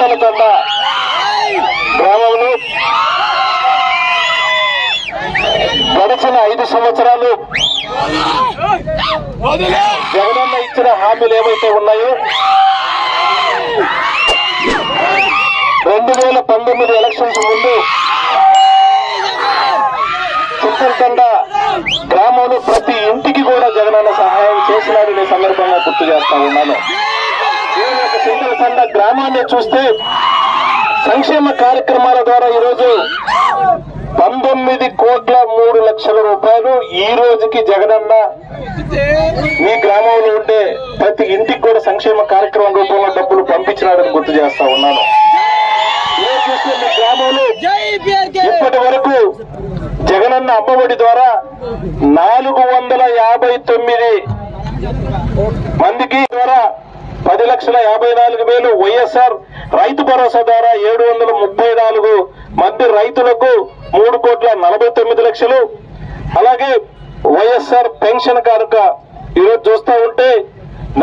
చింతలతండ గ్రామంలో గడిచిన 5 సంవత్సరాలు జగనన్న ఇచ్చిన హామీలు ఏవైతే ఉన్నాయో 2019 ఎలక్షన్స్ ముందు చింతలతండ గ్రామంలో ప్రతి ఇంటికి కూడా జగనన్న సహాయం చేసినారనే సందర్భంగా గుర్తు చేస్తా ఉన్నాను. చింతలతండ గ్రామాన్ని చూస్తే సంక్షేమ కార్యక్రమాల ద్వారా ఈరోజు 19,03,00,000 రూపాయలు ఈ రోజుకి జగనన్న మీ గ్రామంలో ఉండే ప్రతి ఇంటికి కూడా సంక్షేమ కార్యక్రమం రూపంలో డబ్బులు పంపించినారని గుర్తు చేస్తా ఉన్నాను. మీ గ్రామంలో ఇప్పటి వరకు జగనన్న అమ్మఒడి ద్వారా 459 మందికి ద్వారా 10,54,000 వైఎస్ఆర్ రైతు భరోసా ద్వారా 734 మంది రైతులకు 3,49,00,000. అలాగే వైఎస్ఆర్ పెన్షన్ కానుక ఈరోజు చూస్తా ఉంటే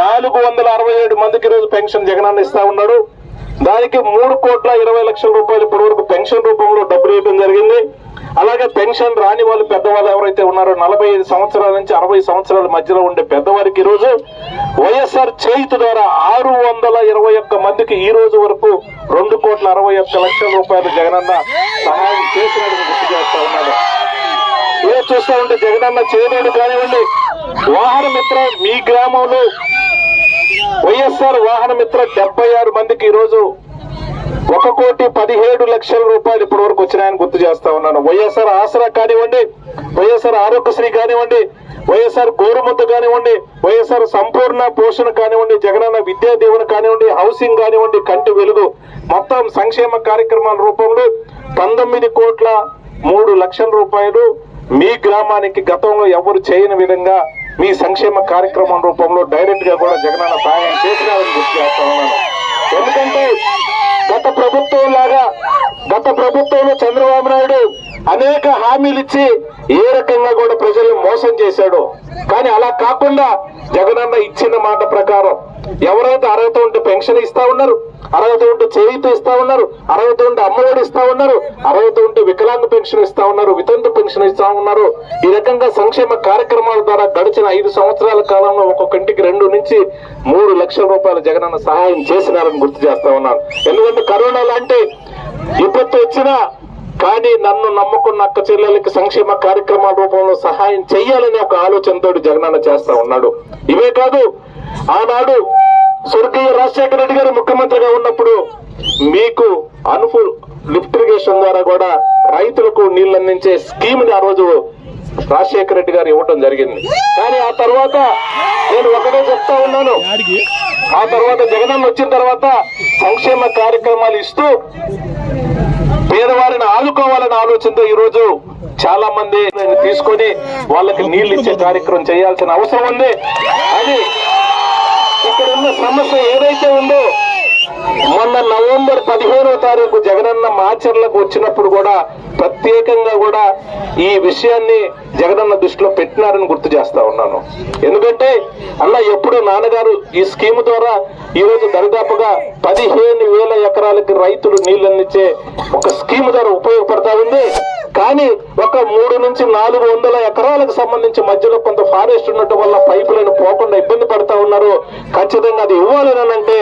467 మందికి ఈరోజు పెన్షన్ జగనన్న ఇస్తా ఉన్నాడు. దానికి 3,20,00,000 రూపాయలు ఇప్పటి వరకు పెన్షన్ రూపంలో డబ్బులు ఇవ్వడం జరిగింది. అలాగే పెన్షన్ రాని వాళ్ళు పెద్దవాళ్ళు ఎవరైతే ఉన్నారో 45 సంవత్సరాల నుంచి 60 సంవత్సరాల మధ్యలో ఉండే పెద్దవారికి ఈరోజు వైఎస్ఆర్ చేయుత ద్వారా 621 మందికి ఈ రోజు వరకు 2,61,00,000 రూపాయలు జగనన్న సహాయం చేసినట్టు గుర్తు చేస్తా ఉన్నాడు. ఇదే చూస్తా ఉంటే జగనన్న చేయలేడు కానివ్వండి. వాహన మిత్ర మీ గ్రామంలో వైఎస్ఆర్ వాహన మిత్ర 76 మందికి ఈరోజు 1,17,00,000 రూపాయలు ఇప్పటి వరకు వచ్చినాయని గుర్తు చేస్తా ఉన్నాను. వైఎస్ఆర్ ఆసరా కానివ్వండి, వైఎస్ఆర్ ఆరోగ్యశ్రీ కానివ్వండి, వైఎస్ఆర్ గోరుముద్ద కానివ్వండి, వైఎస్ఆర్ సంపూర్ణ పోషణ కానివ్వండి, జగనన్న విద్యా దీవెన కానివ్వండి, హౌసింగ్ కానివ్వండి, కంటి వెలుగు మొత్తం సంక్షేమ కార్యక్రమాల రూపంలో 19,03,00,000 రూపాయలు మీ గ్రామానికి గతంలో ఎవరు చేయని విధంగా మీ సంక్షేమ కార్యక్రమం రూపంలో డైరెక్ట్ గా కూడా జగనన్న సహాయం చేసినారని గుర్తు చేస్తా ఉన్నాను. ఎందుకంటే గత ప్రభుత్వంలో చంద్రబాబు నాయుడు అనేక హామీలు ఇచ్చి ఏ రకంగా కూడా ప్రజల్ని మోసం చేశాడు. కానీ అలా కాకుండా జగనన్న ఇచ్చిన మాట ప్రకారం ఎవరైతే అర్హత ఉంటే పెన్షన్ ఇస్తా ఉన్నారు, అర్హత ఉంటే చేయూత ఇస్తా ఉన్నారు, అర్హత ఉంటే అమ్మఒడి ఇస్తా ఉన్నారు, అర్హత ఉంటే వికలాంగ పెన్షన్ ఇస్తా ఉన్నారు, వితంతు పెన్షన్ ఇస్తా ఉన్నారు. ఈ రకంగా సంక్షేమ కార్యక్రమాల ద్వారా గడిచిన 5 సంవత్సరాల కాలంలో ఒక్కొక్కంటికి 2 నుంచి 3 లక్షల రూపాయలు జగనన్న సహాయం చేసినారని గుర్తు చేస్తా ఉన్నాను. ఎందుకంటే కరోనా లాంటి విపత్తు వచ్చినా కానీ నన్ను నమ్ముకున్న అక్క చెల్లెలకి సంక్షేమ కార్యక్రమాల రూపంలో సహాయం చెయ్యాలనే ఒక ఆలోచనతో జగనన్న చేస్తా ఉన్నాడు. ఇవే కాదు, ఆనాడు స్వర్గీయ రాజశేఖర రెడ్డి గారు ముఖ్యమంత్రిగా ఉన్నప్పుడు మీకు అనుఫుల్ లిఫ్ట్ ఇరిగేషన్ ద్వారా కూడా రైతులకు నీళ్లు అందించే స్కీమ్ ని ఆ రోజు రాజశేఖర రెడ్డి గారు ఇవ్వటం జరిగింది. కానీ ఆ తర్వాత నేను ఒకటే చెప్తా ఉన్నాను, ఆ తర్వాత జగనన్న వచ్చిన తర్వాత సంక్షేమ కార్యక్రమాలు ఇస్తూ పేదవారిని ఆదుకోవాలనే ఆలోచనతో ఈ రోజు చాలా మంది తీసుకొని వాళ్ళకి నీళ్లు ఇచ్చే కార్యక్రమం చేయాల్సిన అవసరం ఉంది. అది ఇక్కడ ఉన్న సమస్య ఏదైతే ఉందో, మొన్న నవంబర్ 15వ తారీఖు జగనన్న మాచర్లకు వచ్చినప్పుడు కూడా ప్రత్యేకంగా కూడా ఈ విషయాన్ని జగనన్న దృష్టిలో పెట్టినారని గుర్తు చేస్తా ఉన్నాను. ఎందుకంటే అలా ఎప్పుడు నాన్నగారు ఈ స్కీమ్ ద్వారా ఈ రోజు దరిదాపుగా 15,000 ఎకరాలకి రైతులు నీళ్లు అందించే ఒక స్కీమ్ ద్వారా ఉపయోగపడతా ఉంది. కానీ ఒక 300 నుంచి 400 ఎకరాలకు సంబంధించి మధ్యలో కొంత ఫారెస్ట్ ఉండటం వల్ల పైపు లైన్ పోకుండా ఇబ్బంది పడతా ఉన్నారు. ఖచ్చితంగా అది ఇవ్వాలని అంటే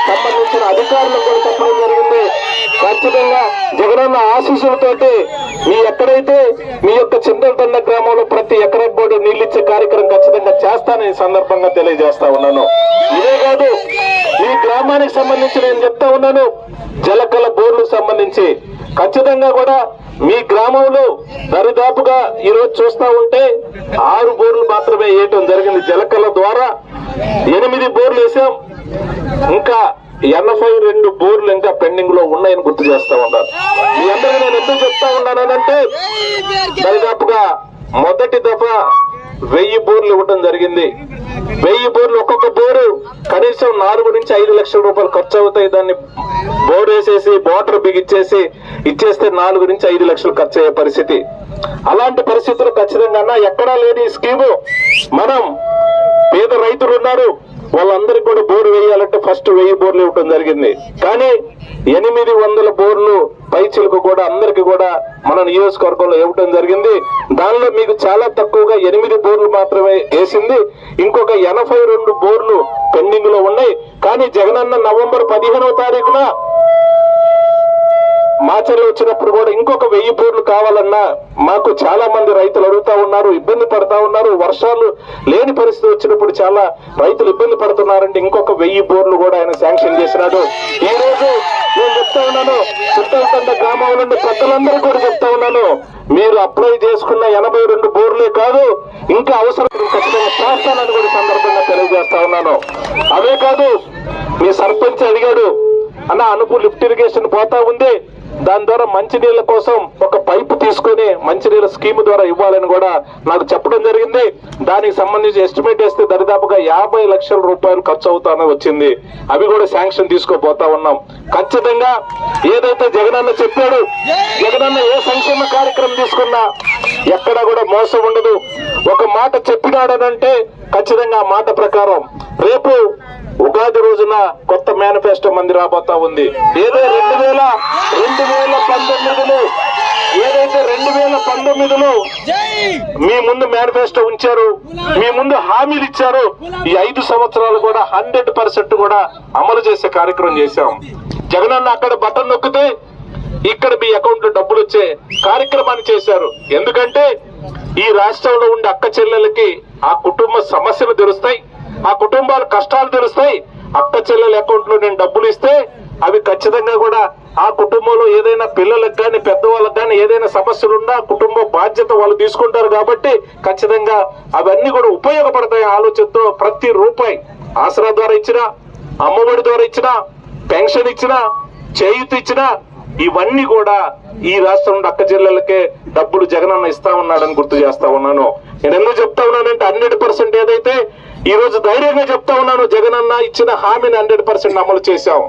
సంబంధించిన అధికారులకు కూడా చెప్పడం జరిగింది. ఖచ్చితంగా జగనన్న ఆశీస్సులతోటి మీ ఎక్కడైతే మీ యొక్క చింతలతండ గ్రామంలో ప్రతి ఎకరకు కూడా నీళ్ళు ఇచ్చే కార్యక్రమం ఖచ్చితంగా చేస్తానని సందర్భంగా తెలియజేస్తా ఉన్నాను. ఇదే కాదు, ఈ గ్రామానికి సంబంధించి నేను చెప్తా ఉన్నాను, జలకళ బోర్లకు సంబంధించి ఖచ్చితంగా కూడా మీ గ్రామంలో దరిదాపుగా ఈరోజు చూస్తా ఉంటే 6 బోర్లు మాత్రమే వేయటం జరిగింది. జలకళ ద్వారా 8 బోర్లు వేసాం. ఇంకా 82 బోర్లు ఇంకా పెండింగ్ లో ఉన్నాయని గుర్తు చేస్తా ఉన్నారు. మీ అందరికీ నేను ఎందుకు చెప్తా ఉన్నానంటే దరిదాపుగా మొదటి దఫా 1000 బోర్లు ఇవ్వడం జరిగింది. 1000 బోర్లు ఒక్కొక్క బోరు కనీసం 4 నుంచి 5 లక్షల రూపాయలు ఖర్చు అవుతాయి. దాన్ని బోర్ వేసేసి మోటార్ బిగిచ్చేసి ఇచ్చేస్తే 4 నుంచి 5 లక్షలు ఖర్చు అయ్యే పరిస్థితి. అలాంటి పరిస్థితులు ఖచ్చితంగా ఎక్కడా లేని స్కీము మనం పేద రైతులు ఉన్నారు, వాళ్ళందరికీ కూడా బోరు వేయాలంటే ఫస్ట్ 1000 బోర్లు ఇవ్వడం జరిగింది. కానీ 800 బోర్లు పైచిలకు కూడా అందరికి కూడా మన నియోజకవర్గంలో ఇవ్వడం జరిగింది. దానిలో మీకు చాలా తక్కువగా 8 బోర్లు మాత్రమే వేసింది. ఇంకొక 82 బోర్లు పెండింగ్ లో ఉన్నాయి. కానీ జగనన్న నవంబర్ 15వ తారీఖున మాచర్లు వచ్చినప్పుడు కూడా ఇంకొక 1000 బోర్లు కావాలన్నా మాకు చాలా మంది రైతులు అడుగుతా ఉన్నారు, ఇబ్బంది పడతా ఉన్నారు. వర్షాలు లేని పరిస్థితి వచ్చినప్పుడు చాలా రైతులు ఇబ్బంది పడుతున్నారంటే ఇంకొక 1000 బోర్లు కూడా ఆయన శాంక్షన్ చేసినాడు. ఈ రోజు నేను చెప్తా ఉన్నాను, చుట్టల్తండ గ్రామం నుండి పెద్దలందరూ కూడా చెప్తా ఉన్నాను, మీరు అప్లై చేసుకున్న 82 బోర్లే కాదు ఇంకా అవసరం ఖచ్చితంగా చేస్తానని కూడా సందర్భంగా తెలియజేస్తా ఉన్నాను. అదే కాదు, మీ సర్పంచ్ అడిగాడు, అన్న అనుపు లిఫ్ట్ ఇరిగేషన్ పోతా ఉంది, దాని ద్వారా మంచినీళ్ళ కోసం ఒక పైపు తీసుకొని మంచినీళ్ళ స్కీమ్ ద్వారా ఇవ్వాలని కూడా నాకు చెప్పడం జరిగింది. దానికి సంబంధించి ఎస్టిమేట్ వేస్తే దరిదాపుగా 50 లక్షల రూపాయలు ఖర్చు అవుతానని వచ్చింది. అవి కూడా శాంక్షన్ తీసుకోపోతా ఉన్నాం. ఖచ్చితంగా ఏదైతే జగనన్న చెప్పాడు, జగనన్న ఏ సంక్షేమ కార్యక్రమం తీసుకున్నా ఎక్కడా కూడా మోసం ఉండదు. ఒక మాట చెప్పినాడనంటే ఖచ్చితంగా ఆ మాట ప్రకారం రేపు ఉగాది రోజున కొత్త మేనిఫెస్టో మంది రాబోతా ఉంది. ఏదో 2019లో ఏదైతే 2019లో మీ ముందు మేనిఫెస్టో ఉంచారు, మీ ముందు హామీలు ఇచ్చారు, ఈ 5 సంవత్సరాలు కూడా 100% కూడా అమలు చేసే కార్యక్రమం చేశాం. జగనన్న అక్కడ బటన్ నొక్కితే ఇక్కడ మీ అకౌంట్ లో డబ్బులు వచ్చే కార్యక్రమాన్ని చేశారు. ఎందుకంటే ఈ రాష్ట్రంలో ఉండే అక్క చెల్లెలకి ఆ కుటుంబ సమస్యలు తెలుస్తాయి, ఆ కుటుంబాల కష్టాలు తెలుస్తాయి. అక్క చెల్లెల అకౌంట్ లో నేను డబ్బులు ఇస్తే అవి ఖచ్చితంగా కూడా ఆ కుటుంబంలో ఏదైనా పిల్లలకు కానీ పెద్దవాళ్ళకి కానీ ఏదైనా సమస్యలున్నా కుటుంబ బాధ్యత వాళ్ళు తీసుకుంటారు. కాబట్టి ఖచ్చితంగా అవన్నీ కూడా ఉపయోగపడతాయి ఆలోచనతో ప్రతి రూపాయి ఆసరా ద్వారా ఇచ్చినా, అమ్మఒడి ద్వారా ఇచ్చినా, పెన్షన్ ఇచ్చినా, చేయూత ఇచ్చినా ఇవన్నీ కూడా ఈ రాష్ట్రంలో అక్క చెల్లెలకే డబ్బులు జగనన్న ఇస్తా ఉన్నాడని గుర్తు చేస్తా ఉన్నాను. నేను ఎందుకు చెప్తా ఉన్నానంటే 100% ఏదైతే ఈ రోజు ధైర్యంగా చెప్తా ఉన్నాను, జగనన్న ఇచ్చిన హామీని 100% అమలు చేశాం.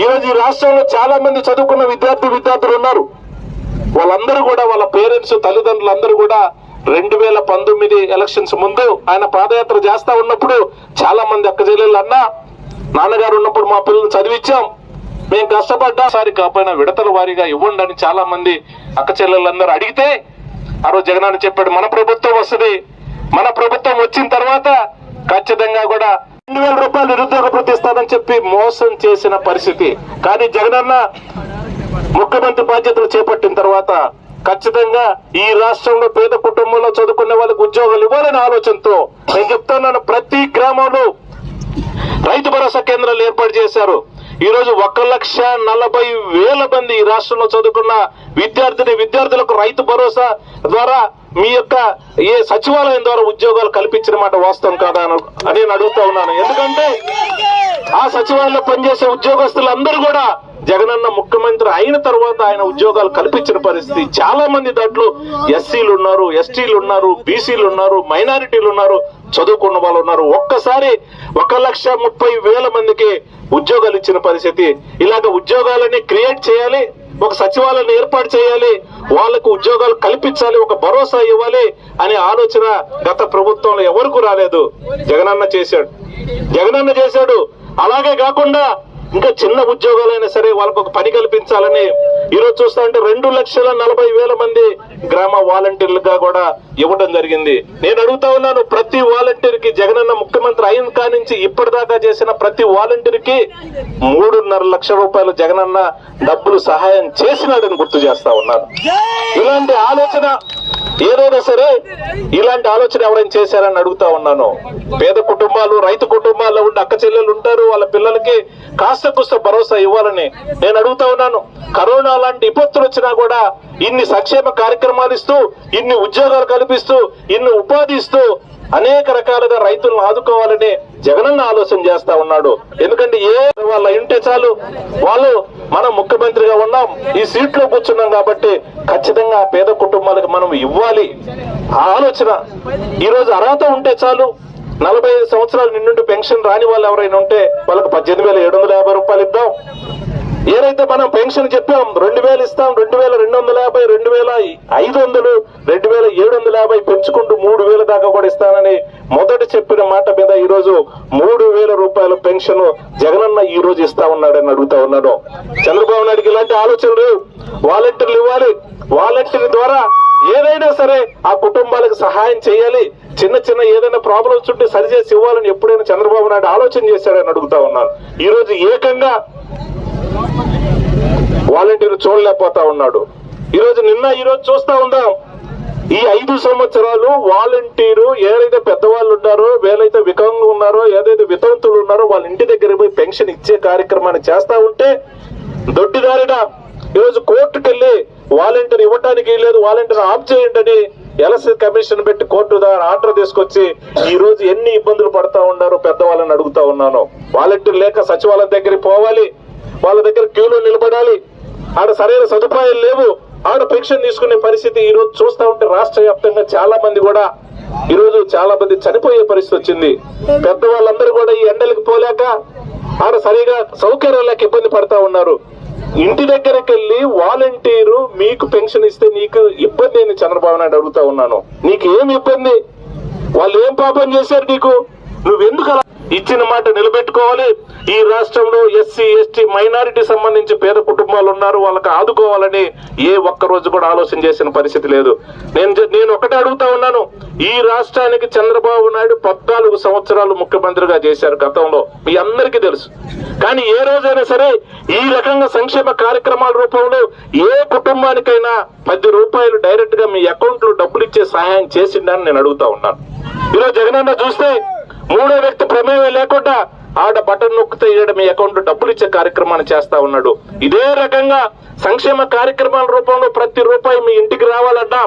ఈ రోజు ఈ రాష్ట్రంలో చాలా మంది చదువుకున్న విద్యార్థులు ఉన్నారు. వాళ్ళందరూ కూడా వాళ్ళ పేరెంట్స్ తల్లిదండ్రులు అందరూ కూడా 2019 ఎలక్షన్స్ ముందు ఆయన పాదయాత్ర చేస్తా ఉన్నప్పుడు చాలా మంది అక్క చెల్లెళ్ళు అన్నా, నాన్నగారు ఉన్నప్పుడు మా పిల్లలు చదివించాం, మేము కష్టపడ్డా సారి కాకపోయినా విడతల వారీగా ఇవ్వండి అని చాలా మంది అక్క చెల్లెళ్ళందరూ అడిగితే ఆ రోజు జగనన్న చెప్పాడు, మన ప్రభుత్వం వస్తుంది, మన ప్రభుత్వం వచ్చిన తర్వాత ఖచ్చితంగా కూడా 2000 రూపాయలు నిరుద్యోగ భృతి ఇస్తానని చెప్పి మోసం చేసిన పరిస్థితి. కానీ జగనన్న ముఖ్యమంత్రి బాధ్యతలు చేపట్టిన తర్వాత ఖచ్చితంగా ఈ రాష్ట్రంలో పేద కుటుంబంలో చదువుకునే వాళ్ళకి ఉద్యోగాలు ఇవ్వాలనే ఆలోచనతో నేను చెప్తున్నాను, ప్రతి గ్రామంలో రైతు భరోసా కేంద్రాలు ఏర్పాటు చేశారు. ఈ రోజు 1,40,000 మంది ఈ రాష్ట్రంలో చదువుకున్న విద్యార్థులకు రైతు భరోసా ద్వారా మీ యొక్క ఏ సచివాలయం ద్వారా ఉద్యోగాలు కల్పించిన మాట వాస్తవం కాదా అని నేను అడుగుతా ఉన్నాను. ఎందుకంటే ఆ సచివాలయంలో పనిచేసే ఉద్యోగస్తులందరూ కూడా జగనన్న ముఖ్యమంత్రి అయిన తర్వాత ఆయన ఉద్యోగాలు కల్పించిన పరిస్థితి. చాలా మంది దాంట్లో ఎస్సీలు ఉన్నారు, ఎస్టీలు ఉన్నారు, బీసీలు ఉన్నారు, మైనారిటీలు ఉన్నారు, చదువుకున్న వాళ్ళు ఉన్నారు. ఒక్కసారి 1,30,000 మందికి ఉద్యోగాలు ఇచ్చిన పరిస్థితి. ఇలాగ ఉద్యోగాలని క్రియేట్ చేయాలి, ఒక సచివాలయాన్ని ఏర్పాటు చేయాలి, వాళ్లకు ఉద్యోగాలు కల్పించాలి, ఒక భరోసా ఇవ్వాలి అనే ఆలోచన గత ప్రభుత్వంలో ఎవరికి రాలేదు. జగనన్న చేశాడు. అలాగే కాకుండా ఇంకా చిన్న ఉద్యోగాలైనా సరే వాళ్ళకు ఒక పని కల్పించాలని ఈరోజు చూస్తా ఉంటే 2,40,000 మంది గ్రామ వాలంటీర్లుగా కూడా ఇవ్వడం జరిగింది. నేను అడుగుతా ఉన్నాను, ప్రతి వాలంటీర్ కి జగనన్న ముఖ్యమంత్రి అయిన కానించి ఇప్పటిదాకా చేసిన ప్రతి వాలంటీర్ కి 3.5 లక్షల రూపాయలు జగనన్న డబ్బులు సహాయం చేసినాడని గుర్తు చేస్తా ఉన్నాను. ఇలాంటి ఆలోచన ఏదైనా సరే ఇలాంటి ఆలోచన ఎవరైనా చేశారని అడుగుతా ఉన్నాను. పేద కుటుంబాలు, రైతు కుటుంబాల్లో ఉండే అక్క చెల్లెలు ఉంటారు, వాళ్ళ పిల్లలకి కాస్త కూస్త భరోసా ఇవ్వాలని నేను అడుగుతా ఉన్నాను. కరోనా లాంటి విపత్తులు వచ్చినా కూడా ఇన్ని సంక్షేమ కార్యక్రమాలు ఇస్తూ, ఇన్ని ఉద్యోగాలు కల్పిస్తూ, ఇన్ని ఉపాధి ఇస్తూ అనేక రకాలుగా రైతులను ఆదుకోవాలని జగనన్న ఆలోచన చేస్తా ఉన్నాడు. ఎందుకంటే వాళ్ళ ఇంటే చాలు, వాళ్ళు మనం ముఖ్యమంత్రిగా ఉన్నాం, ఈ సీట్లో కూర్చున్నాం కాబట్టి ఖచ్చితంగా పేద కుటుంబాలకు మనం ఇవ్వాలి ఆ ఆలోచన. ఈ రోజు అర్హత ఉంటే చాలు, 45 సంవత్సరాలు నిండి పెన్షన్ రాని వాళ్ళు ఎవరైనా ఉంటే వాళ్ళకి 18,750 రూపాయలు ఇద్దాం. ఏదైతే మనం పెన్షన్ చెప్పాం 2,000 ఇస్తాం, 2,250, 2,500, 2,750 పెంచుకుంటూ 3,000 దాకా కూడా ఇస్తానని మొదట చెప్పిన మాట మీద ఈ రోజు 3,000 రూపాయల పెన్షన్ జగనన్న ఈ రోజు ఇస్తా ఉన్నాడని అడుగుతా ఉన్నాను. చంద్రబాబు నాయుడుకి ఇలాంటి ఆలోచనలు, వాలంటీర్లు ఇవ్వాలి, వాలంటీర్ ద్వారా ఏదైనా సరే ఆ కుటుంబాలకు సహాయం చేయాలి, చిన్న చిన్న ఏదైనా ప్రాబ్లమ్స్ ఉంటే సరిచేసి ఇవ్వాలని ఎప్పుడైనా చంద్రబాబు నాయుడు ఆలోచన చేశాడని అడుగుతా ఉన్నాను. ఈ రోజు ఏకంగా వాలంటీర్ చూడలేకపోతా ఉన్నాడు. ఈ రోజు చూస్తా ఉందాం. ఈ 5 సంవత్సరాలు వాలంటీరు ఏదైతే పెద్దవాళ్ళు ఉన్నారో, ఏదైతే వికలాంగులు ఉన్నారో, ఏదైతే వితంతులు ఉన్నారో వాళ్ళ ఇంటి దగ్గర పోయి పెన్షన్ ఇచ్చే కార్యక్రమాన్ని చేస్తా ఉంటే దొడ్డిదారిన ఈరోజు కోర్టుకు వెళ్ళి వాలంటీర్ ఇవ్వటానికి లేదు, వాలంటీర్ ఆఫ్ చేయండి అని ఎలక్షన్ కమిషన్ పెట్టి కోర్టు ద్వారా ఆర్డర్ తీసుకొచ్చి ఈ రోజు ఎన్ని ఇబ్బందులు పడతా ఉన్నారో పెద్దవాళ్ళని అడుగుతా ఉన్నాను. వాలంటీర్ లేక సచివాలయం దగ్గరికి పోవాలి, వాళ్ళ దగ్గర క్యూలో నిలబడాలి, ఆడ సరైన సదుపాయాలు లేవు, ఆడ పెన్షన్ తీసుకునే పరిస్థితి ఈ రోజు చూస్తా ఉంటే రాష్ట్ర వ్యాప్తంగా చాలా మంది కూడా ఈ రోజు చాలా మంది చనిపోయే పరిస్థితి వచ్చింది. పెద్దవాళ్ళందరూ కూడా ఈ ఎండలకు పోలేక ఆడ సరిగా సౌకర్యాలు లేక ఇబ్బంది పడతా ఉన్నారు. ఇంటి దగ్గరికి వెళ్ళి వాలంటీరు మీకు పెన్షన్ ఇస్తే నీకు ఇబ్బంది అని చంద్రబాబు నాయుడు అడుగుతా ఉన్నాను. నీకు ఏమి ఇబ్బంది? వాళ్ళు ఏం పాపం చేశారు నీకు? నువ్వెందుకు అలా? ఇచ్చిన మాట నిలబెట్టుకోవాలి. ఈ రాష్ట్రంలో ఎస్సీ ఎస్టీ మైనారిటీ సంబంధించి పేద కుటుంబాలు ఉన్నారు, వాళ్ళకి ఆదుకోవాలని ఏ ఒక్క రోజు కూడా ఆలోచన చేసిన పరిస్థితి లేదు. నేను ఒకటే అడుగుతా ఉన్నాను, ఈ రాష్ట్రానికి చంద్రబాబు నాయుడు 14 సంవత్సరాలు ముఖ్యమంత్రిగా చేశారు గతంలో, మీ అందరికీ తెలుసు. కానీ ఏ రోజైనా సరే ఈ రకంగా సంక్షేమ కార్యక్రమాల రూపంలో ఏ కుటుంబానికైనా 10 రూపాయలు డైరెక్ట్ గా మీ అకౌంట్ లో డబ్బులు ఇచ్చే సహాయం చేసిండని నేను అడుగుతా ఉన్నాను. ఈరోజు జగనన్న చూస్తే 3వ వ్యక్తి ప్రమేయం లేకుండా ఆడ బటన్ నొక్కితే మీ అకౌంట్ డబ్బులు ఇచ్చే కార్యక్రమాన్ని చేస్తా ఉన్నాడు. ఇదే రకంగా సంక్షేమ కార్యక్రమాల రూపంలో ప్రతి రూపాయి మీ ఇంటికి రావాలన్నా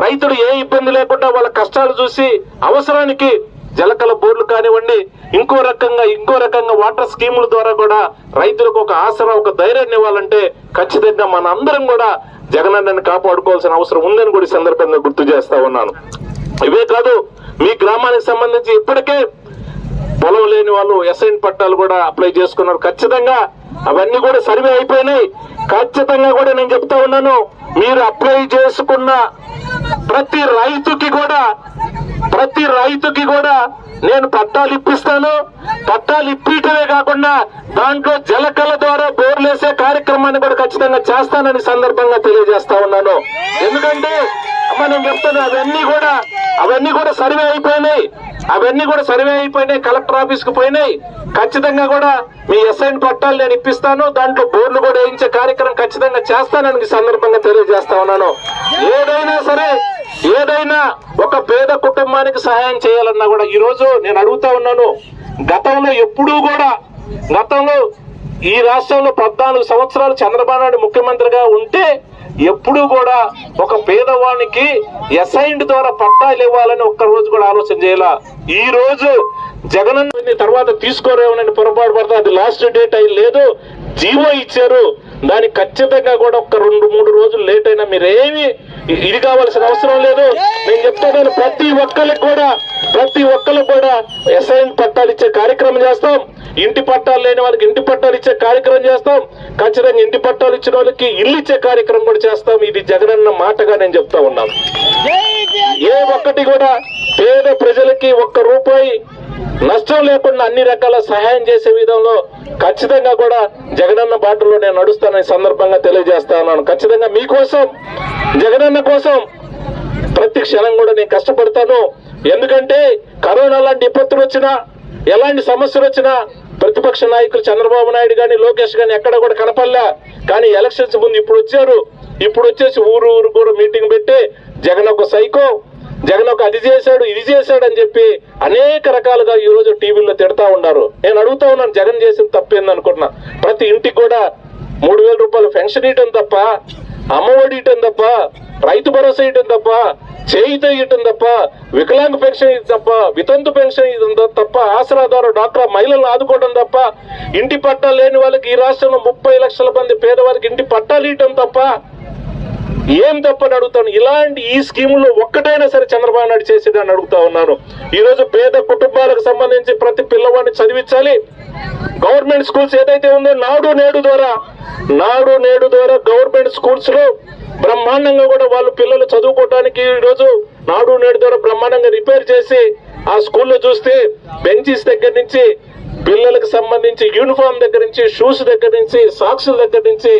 రైతులు ఏ ఇబ్బంది లేకుండా వాళ్ళ కష్టాలు చూసి అవసరానికి జలకల బోర్లు కానివ్వండి, ఇంకో రకంగా వాటర్ స్కీముల ద్వారా కూడా రైతులకు ఒక ఆసరా, ఒక ధైర్యాన్ని ఇవ్వాలంటే ఖచ్చితంగా మన అందరం కూడా జగనన్నని కాపాడుకోవాల్సిన అవసరం ఉందని కూడా ఈ సందర్భంగా గుర్తు చేస్తా ఉన్నాను. ఇవే కాదు, మీ గ్రామానికి సంబంధించి ఇప్పటికే పొలం లేని వాళ్ళు ఎస్ఐన్ పట్టాలు కూడా అప్లై చేసుకున్నారు. ఖచ్చితంగా అవన్నీ కూడా సర్వే అయిపోయినాయి. ఖచ్చితంగా కూడా నేను చెప్తా ఉన్నాను, మీరు అప్లై చేసుకున్న ప్రతి రైతుకి కూడా నేను పట్టాలు ఇప్పిస్తాను. పట్టాలు ఇప్పించడమే కాకుండా దాంట్లో జలకళ ద్వారా బోర్లేసే కార్యక్రమాన్ని కూడా ఖచ్చితంగా చేస్తానని సందర్భంగా తెలియజేస్తా ఉన్నాను. ఎందుకంటే నేను చెప్తాను, అవన్నీ కూడా సర్వే అయిపోయినాయి, కలెక్టర్ ఆఫీస్ కు పోయినాయి. ఖచ్చితంగా కూడా మీ ఎస్ఐన్ పట్టాలు నేను ఇప్పిస్తాను, దాంట్లో బోర్లు కూడా వేయించే కార్యక్రమం ఖచ్చితంగా చేస్తానని ఈ సందర్భంగా తెలియజేస్తా ఉన్నాను. ఏదైనా ఒక పేద కుటుంబానికి సహాయం చేయాలన్నా కూడా ఈ రోజు నేను అడుగుతా ఉన్నాను, గతంలో ఈ రాష్ట్రంలో 14 సంవత్సరాలు చంద్రబాబు నాయుడు ముఖ్యమంత్రిగా ఉంటే ఎప్పుడూ కూడా ఒక పేదవానికి ఎస్ఐండ్ ద్వారా పట్టాలు ఇవ్వాలని ఒక్క రోజు కూడా ఆలోచన చేయాల. ఈ రోజు జగనన్న తర్వాత తీసుకోరేమని పొరపాటు పడతా, అది లాస్ట్ డేట్ అయి లేదు, జీవో ఇచ్చారు. దానికి ఖచ్చితంగా కూడా ఒక 2-3 రోజులు లేట్ అయినా మీరేమి ఇది కావాల్సిన అవసరం లేదు. నేను చెప్తాను, ప్రతి ఒక్కరికి కూడా ఎస్ఐన్ పట్టాలు ఇచ్చే కార్యక్రమం చేస్తాం. ఇంటి పట్టాలు లేని వాళ్ళకి ఇంటి పట్టాలు ఇచ్చే కార్యక్రమం చేస్తాం. ఖచ్చితంగా ఇంటి పట్టాలు ఇచ్చిన వాళ్ళకి ఇల్లు ఇచ్చే కార్యక్రమం కూడా చేస్తాం. ఇది జగనన్న మాటగా నేను చెప్తా ఉన్నాను. ఏ ఒక్కటి కూడా పేద ప్రజలకి 1 రూపాయి నష్టం లేకుండా అన్ని రకాల సహాయం చేసే విధంలో ఖచ్చితంగా కూడా జగనన్న బాటలో నేను నడుస్తానని సందర్భంగా తెలియజేస్తా ఉన్నాను. ఖచ్చితంగా మీకోసం, జగనన్న కోసం ప్రతి క్షణం కూడా నేను కష్టపడతాను. ఎందుకంటే కరోనా లాంటి విపత్తులు వచ్చినా, ఎలాంటి సమస్యలు వచ్చినా ప్రతిపక్ష నాయకులు చంద్రబాబు నాయుడు గాని, లోకేష్ గాని ఎక్కడ కూడా కనపడలా. కానీ ఎలక్షన్స్ ముందు ఇప్పుడు వచ్చేసి ఊరు కూడా మీటింగ్ పెట్టి జగన్ ఒక సైకో, జగన్ ఒక అది చేశాడు ఇది చేశాడు అని చెప్పి అనేక రకాలుగా ఈ రోజు టీవీలో తిడతా ఉన్నారు. నేను అడుగుతా ఉన్నాను, జగన్ చేసిన తప్పేందనుకుంటున్నా? ప్రతి ఇంటికి కూడా 3,000 రూపాయలు పెన్షన్ ఇవ్వటం తప్ప, అమ్మఒడి ఇవ్వటం తప్ప, రైతు భరోసా ఇవ్వటం తప్ప, చేయిత ఇవ్వటం తప్ప, వికలాంగ పెన్షన్ ఇది తప్ప, వితంతు పెన్షన్ ఇది తప్ప, ఆసరా ద్వారా డాక్రా మహిళలను ఆదుకోవడం తప్ప, ఇంటి పట్టాలు లేని వాళ్ళకి ఈ రాష్ట్రంలో 30 లక్షల మంది పేదవారికి ఇంటి పట్టాలు ఇవ్వటం తప్ప ఏం తప్పని అడుగుతాను. ఇలాంటి ఈ స్కీముల్లో ఒక్కటైనా సరే చంద్రబాబు నాయుడు చేసేదని అడుగుతా ఉన్నాను. ఈ రోజు పేద కుటుంబాలకు సంబంధించి ప్రతి పిల్లవాడిని చదివించాలి. గవర్నమెంట్ స్కూల్స్ ఏదైతే ఉందో నాడు నేడు ద్వారా గవర్నమెంట్ స్కూల్స్ లో బ్రహ్మాండంగా కూడా వాళ్ళు పిల్లలు చదువుకోవడానికి ఈరోజు నాడు నేడు ద్వారా బ్రహ్మాండంగా రిపేర్ చేసి ఆ స్కూల్లో చూస్తే బెంచెస్ దగ్గర నుంచి పిల్లలకు సంబంధించి యూనిఫామ్ దగ్గర నుంచి షూస్ దగ్గర నుంచి సాక్సుల దగ్గర నుంచి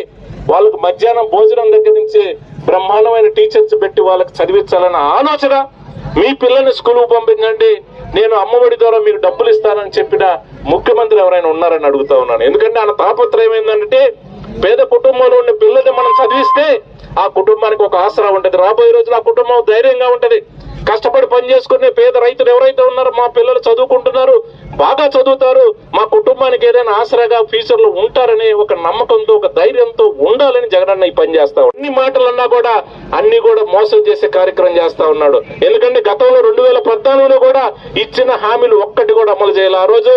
వాళ్ళకు మధ్యాహ్నం భోజనం దగ్గర నుంచి బ్రహ్మాండమైన టీచర్స్ పెట్టి వాళ్ళకి చదివించాలన్న ఆలోచన. మీ పిల్లల్ని స్కూల్కు పంపించండి, నేను అమ్మఒడి ద్వారా మీకు డబ్బులు ఇస్తానని చెప్పిన ముఖ్యమంత్రి ఎవరైనా ఉన్నారని అడుగుతా ఉన్నాను. ఎందుకంటే ఆయన తాపత్రయం ఏంటంటే పేద కుటుంబంలో ఉన్న పిల్లల్ని మనం చదివిస్తే ఆ కుటుంబానికి ఒక ఆసరా ఉంటది. రాబోయే రోజులు ఆ కుటుంబం ధైర్యంగా ఉంటది. కష్టపడి పని చేసుకునే పేద రైతులు ఎవరైతే ఉన్నారో మా పిల్లలు చదువుకుంటున్నారు, బాగా చదువుతారు, మా కుటుంబానికి ఏదైనా ఆసరాగా ఫ్యూచర్ లో ఉంటారనే ఒక నమ్మకంతో ఒక ధైర్యంతో ఉండాలని జగనన్న ఈ పని చేస్తా ఉన్నాడు. అన్ని మాటలన్నా కూడా అన్ని కూడా మోసం చేసే కార్యక్రమం చేస్తా ఉన్నాడు. ఎందుకంటే గతంలో 2014లో కూడా ఇచ్చిన హామీలు ఒక్కటి కూడా అమలు చేయాలి. ఆ రోజు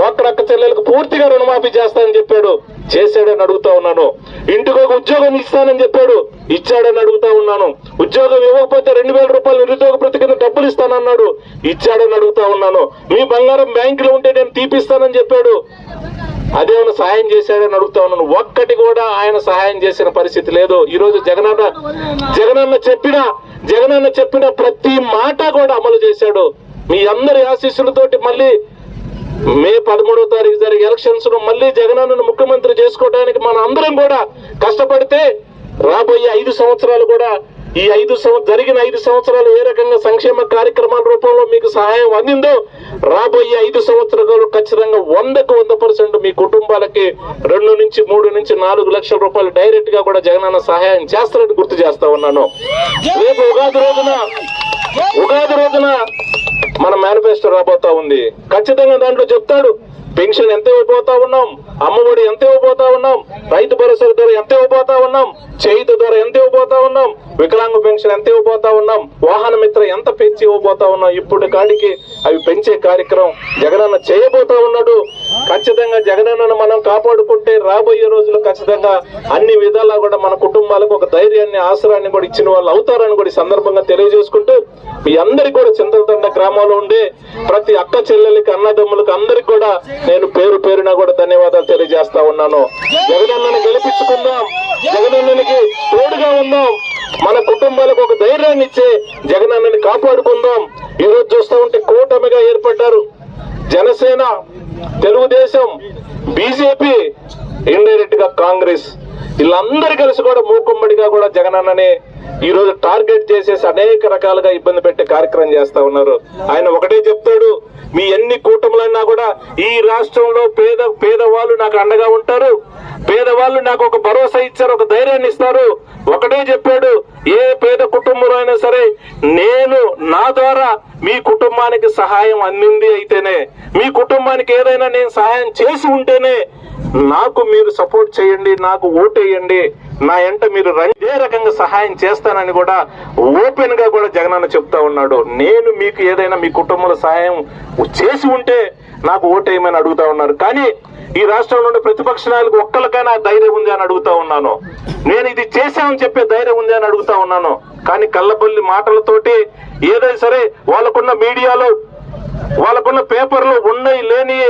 డాక్టర్ అక్క చెల్లెలకు పూర్తిగా రుణమాఫీ చేస్తానని చెప్పాడు, చేశాడని అడుగుతా ఉన్నాను. ఇంటికి ఒక ఉద్యోగం ఇస్తానని చెప్పాడు, ఇచ్చాడని అడుగుతా ఉన్నాను. ఉద్యోగం ఇవ్వకపోతే 2000 రూపాయలు నిరుద్యోగ ప్రతి కింద డబ్బులు ఇస్తానన్నాడు, ఇచ్చాడని అడుగుతా ఉన్నాను. మీ బంగారం బ్యాంకులో ఉంటే నేను తీపిస్తానని చెప్పాడు, అదేమైనా సహాయం చేశాడని అడుగుతా ఉన్నాను. ఒక్కటి కూడా ఆయన సహాయం చేసిన పరిస్థితి లేదు. ఈ రోజు జగనన్న చెప్పిన ప్రతి మాట కూడా అమలు చేశాడు. మీ అందరి ఆశీస్సులతోటి మళ్ళీ మే 13వ తారీఖు జరిగే ఎలక్షన్స్ లో మళ్ళీ జగనన్నను ముఖ్యమంత్రి చేసుకోవడానికి మన అందరం కూడా కష్టపడితే రాబోయే 5 సంవత్సరాలు కూడా ఈ జరిగిన 5 సంవత్సరాలు ఏ రకంగా సంక్షేమ కార్యక్రమాల రూపంలో మీకు సహాయం అందిందో రాబోయే 5 సంవత్సరాలు ఖచ్చితంగా 100% మీ కుటుంబాలకి 2 నుంచి 3 నుంచి 4 లక్షల రూపాయలు డైరెక్ట్ గా కూడా జగనన్న సహాయం చేస్తారని గుర్తు చేస్తా ఉన్నాను. రేపు ఉగాది రోజున మన మేనిఫెస్టో రాబోతా ఉంది. ఖచ్చితంగా దాంట్లో చెప్తాడు పెన్షన్ ఎంత ఇవ్వబోతా ఉన్నాం, అమ్మఒడి ఎంత ఇవ్వబోతా ఉన్నాం, రైతు భరోసా ద్వారా ఎంత ఇవ్వబోతా ఉన్నాం, చేయుత ద్వారా ఎంత ఇవ్వబోతా ఉన్నాం, వికలాంగ పెన్షన్ ఎంత ఇవ్వబోతా ఉన్నాం, వాహన మిత్ర ఎంత పెంచి ఇవ్వబోతా ఉన్నాం. ఇప్పుడు కాడికి అవి పెంచే కార్యక్రమం జగనన్న చేయబోతా ఉన్నాడు. ఖచ్చితంగా జగనన్నను మనం కాపాడుకుంటే రాబోయే రోజులు ఖచ్చితంగా అన్ని విధాలా కూడా మన కుటుంబాలకు ఒక ధైర్యాన్ని ఆసరాన్ని కూడా ఇచ్చిన వాళ్ళు అవుతారని కూడా ఈ సందర్భంగా తెలియజేసుకుంటూ మీ అందరికి కూడా చింతలతండ గ్రామంలో ఉండే ప్రతి అక్క చెల్లెలకి అన్నదమ్ములకు అందరికి కూడా నేను పేరు పేరున కూడా ధన్యవాదాలు తెలియజేస్తా ఉన్నాను. జగనన్నని గెలిపించుకుందాం, జగనన్ననికి తోడుగా ఉందాం, మన కుటుంబాలకు ఒక ధైర్యాన్ని ఇచ్చే జగనన్నని కాపాడుకుందాం. ఈ రోజు చూస్తూ ఉంటే కూటమిగా ఏర్పడ్డారు జనసేన, తెలుగుదేశం, బీజేపీ, ఇండైరెక్ట్ గా కాంగ్రెస్, వీళ్ళందరూ కలిసి కూడా మూకుమ్మడిగా కూడా జగనన్నని ఈ రోజు టార్గెట్ చేసేసి అనేక రకాలుగా ఇబ్బంది పెట్టే కార్యక్రమం చేస్తా ఉన్నారు. ఆయన ఒకటే చెప్తాడు, మీ ఎన్ని కూటములైనా కూడా ఈ రాష్ట్రంలో పేదవాళ్ళు నాకు అండగా ఉంటారు, పేదవాళ్ళు నాకు ఒక భరోసా ఇచ్చారు, ఒక ధైర్యాన్ని ఇస్తారు. ఒకటే చెప్పాడు, ఏ పేద కుటుంబంలో అయినా సరే నేను నా ద్వారా మీ కుటుంబానికి సహాయం అందింది అయితేనే, మీ కుటుంబానికి ఏదైనా నేను సహాయం చేసి ఉంటేనే నాకు మీరు సపోర్ట్ చేయండి, నాకు ఓటేయండి, నా ఎంట మీరు ఇదే రకంగా సహాయం చేస్తానని కూడా ఓపెన్ గా కూడా జగనన్న చెప్తా ఉన్నాడు. నేను మీకు ఏదైనా మీ కుటుంబంలో సహాయం చేసి ఉంటే నాకు ఓటేయమని అడుగుతా ఉన్నారు. కానీ ఈ రాష్ట్రంలో ఉండే ప్రతిపక్ష నాయకులకు ఒక్కరికైనా ధైర్యం ఉంది అని అడుగుతా ఉన్నాను. నేను ఇది చేశామని చెప్పే ధైర్యం ఉంది అని అడుగుతా ఉన్నాను. కానీ కళ్ళబొల్లి మాటలతోటి ఏదైనా సరే వాళ్ళకున్న మీడియాలో వాళ్ళకున్న పేపర్లు ఉన్నాయి లేని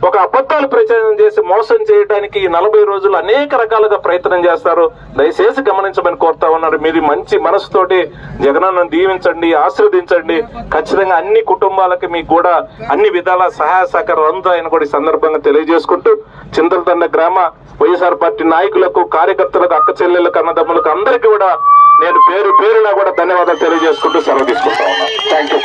ఒక అబద్ధాలు ప్రచారం చేసి మోసం చేయడానికి ఈ 40 రోజులు అనేక రకాలుగా ప్రయత్నం చేస్తారు. దయచేసి గమనించమని కోరుతా ఉన్నారు. మీరు మంచి మనసుతోటి జగనన్నను దీవించండి, ఆశీర్వదించండి. ఖచ్చితంగా అన్ని కుటుంబాలకి మీకు కూడా అన్ని విధాల సహాయ సహకారాలు అందుతాయని కూడా ఈ సందర్భంగా తెలియజేసుకుంటూ చింతలతండ గ్రామ వైఎస్ఆర్ పార్టీ నాయకులకు, కార్యకర్తలకు, అక్క చెల్లెలకు, అన్నదమ్ములకు అందరికీ కూడా నేను పేరు పేరున కూడా ధన్యవాదాలు తెలియజేసుకుంటూ సెలవు తీసుకుంటా ఉన్నాను. Thank you.